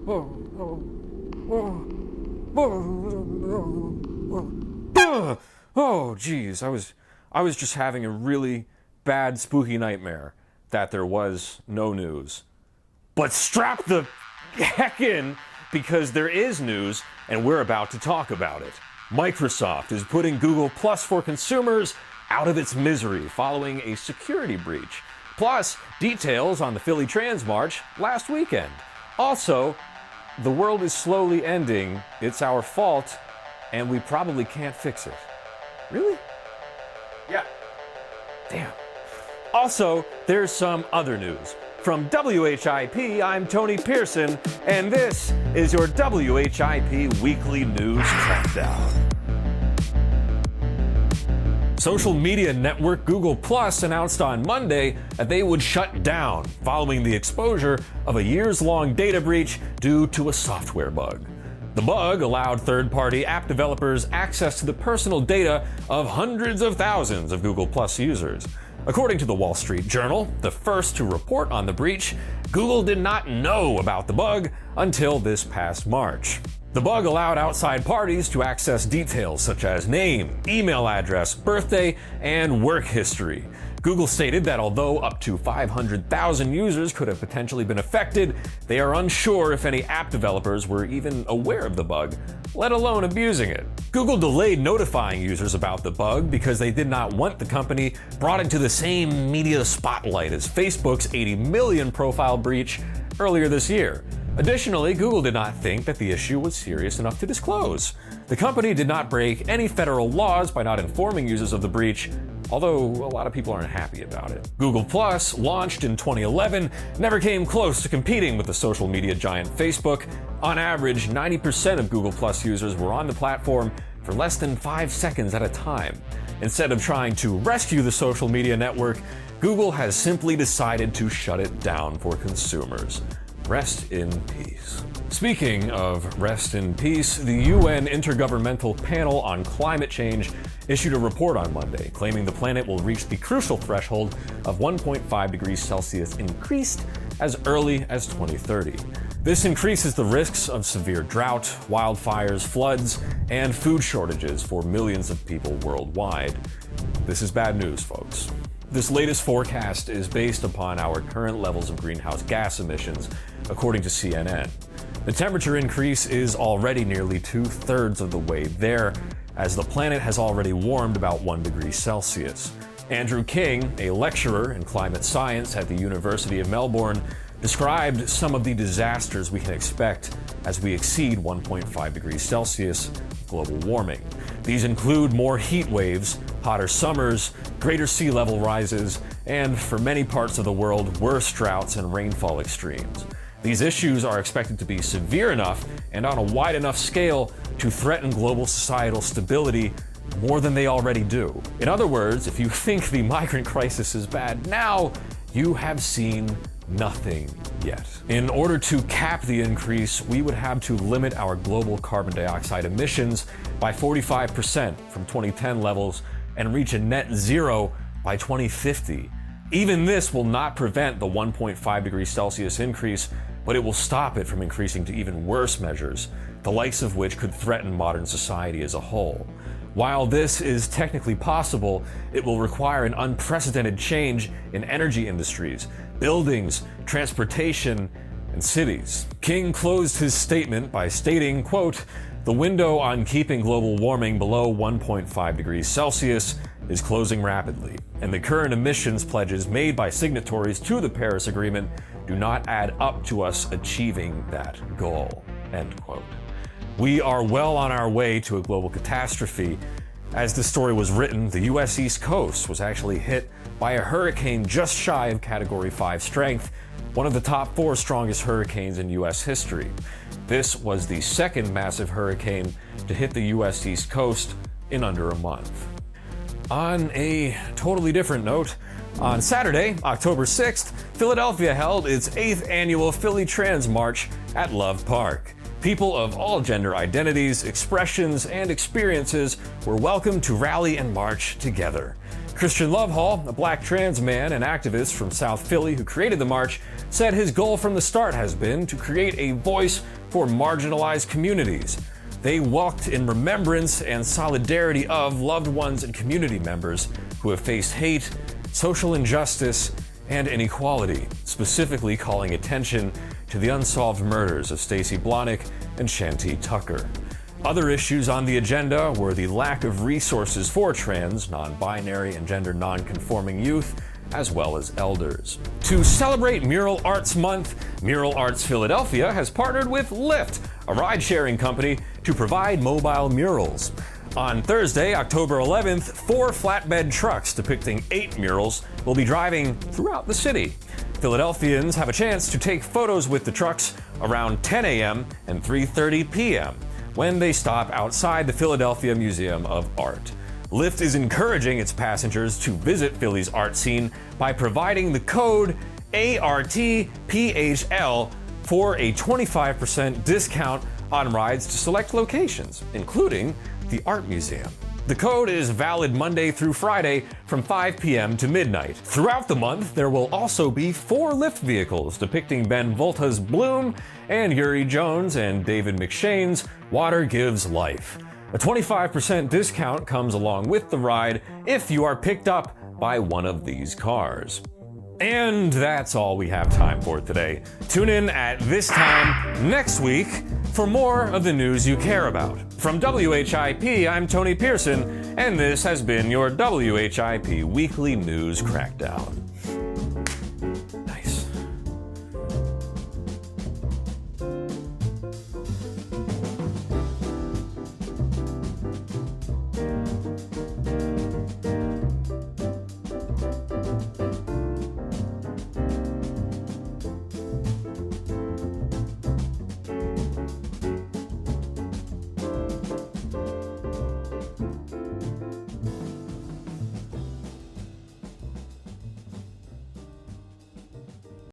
Oh, geez, I was just having a really bad spooky nightmare that there was no news. But strap the heck in, because there is news, and we're about to talk about it. Microsoft is putting Google Plus for consumers out of its misery following a security breach. Plus, details on the Philly Trans March last weekend. Also, the world is slowly ending. It's our fault, and we probably can't fix it. Really? Yeah. Damn. Also, there's some other news. From WHIP, I'm Tony Pearson, and this is your WHIP Weekly News Crackdown. Social media network Google Plus announced on Monday that they would shut down following the exposure of a years-long data breach due to a software bug. The bug allowed third-party app developers access to the personal data of hundreds of thousands of Google Plus users. According to the Wall Street Journal, the first to report on the breach, Google did not know about the bug until this past March. The bug allowed outside parties to access details such as name, email address, birthday, and work history. Google stated that although up to 500,000 users could have potentially been affected, they are unsure if any app developers were even aware of the bug, let alone abusing it. Google delayed notifying users about the bug because they did not want the company brought into the same media spotlight as Facebook's 80 million profile breach earlier this year. Additionally, Google did not think that the issue was serious enough to disclose. The company did not break any federal laws by not informing users of the breach, although a lot of people aren't happy about it. Google Plus, launched in 2011, never came close to competing with the social media giant Facebook. On average, 90% of Google Plus users were on the platform for less than 5 seconds at a time. Instead of trying to rescue the social media network, Google has simply decided to shut it down for consumers. Rest in peace. Speaking of rest in peace, the UN Intergovernmental Panel on Climate Change issued a report on Monday, claiming the planet will reach the crucial threshold of 1.5 degrees Celsius increased as early as 2030. This increases the risks of severe drought, wildfires, floods, and food shortages for millions of people worldwide. This is bad news, folks. This latest forecast is based upon our current levels of greenhouse gas emissions, according to CNN. The temperature increase is already nearly 2/3 of the way there, as the planet has already warmed about 1 degree Celsius. Andrew King, a lecturer in climate science at the University of Melbourne, described some of the disasters we can expect as we exceed 1.5 degrees Celsius global warming. These include more heat waves, hotter summers, greater sea level rises, and for many parts of the world, worse droughts and rainfall extremes. These issues are expected to be severe enough and on a wide enough scale to threaten global societal stability more than they already do. In other words, if you think the migrant crisis is bad now, you have seen nothing yet. In order to cap the increase, we would have to limit our global carbon dioxide emissions by 45% from 2010 levels and reach a net zero by 2050. Even this will not prevent the 1.5 degrees Celsius increase, but it will stop it from increasing to even worse measures, the likes of which could threaten modern society as a whole. While this is technically possible, it will require an unprecedented change in energy industries, buildings, transportation, and cities. King closed his statement by stating, quote, "The window on keeping global warming below 1.5 degrees Celsius is closing rapidly, and the current emissions pledges made by signatories to the Paris Agreement do not add up to us achieving that goal," end quote. We are well on our way to a global catastrophe. As the story was written, the U.S. East Coast was actually hit by a hurricane just shy of Category 5 strength, one of the top 4 strongest hurricanes in U.S. history. This was the second massive hurricane to hit the U.S. East Coast in under a month. On a totally different note, on Saturday, October 6th, Philadelphia held its 8th annual Philly Trans March at Love Park. People of all gender identities, expressions, and experiences were welcome to rally and march together. Christian Lovehall, a black trans man and activist from South Philly who created the march, said his goal from the start has been to create a voice for marginalized communities. They walked in remembrance and solidarity of loved ones and community members who have faced hate, social injustice, and inequality, specifically calling attention to the unsolved murders of Stacey Blahnik and Shantee Tucker. Other issues on the agenda were the lack of resources for trans, non-binary, and gender non-conforming youth, as well as elders. To celebrate Mural Arts Month, Mural Arts Philadelphia has partnered with Lyft, a ride-sharing company, to provide mobile murals. On Thursday, October 11th, 4 flatbed trucks depicting 8 murals will be driving throughout the city. Philadelphians have a chance to take photos with the trucks around 10 a.m. and 3:30 p.m. when they stop outside the Philadelphia Museum of Art. Lyft is encouraging its passengers to visit Philly's art scene by providing the code ARTPHL for a 25% discount on rides to select locations, including the Art Museum. The code is valid Monday through Friday from 5 p.m. to midnight. Throughout the month, there will also be 4 Lyft vehicles depicting Ben Volta's Bloom and Yuri Jones and David McShane's Water Gives Life. A 25% discount comes along with the ride if you are picked up by one of these cars. And that's all we have time for today. Tune in at this time next week for more of the news you care about. From WHIP, I'm Tony Pearson, and this has been your WHIP Weekly News Crackdown.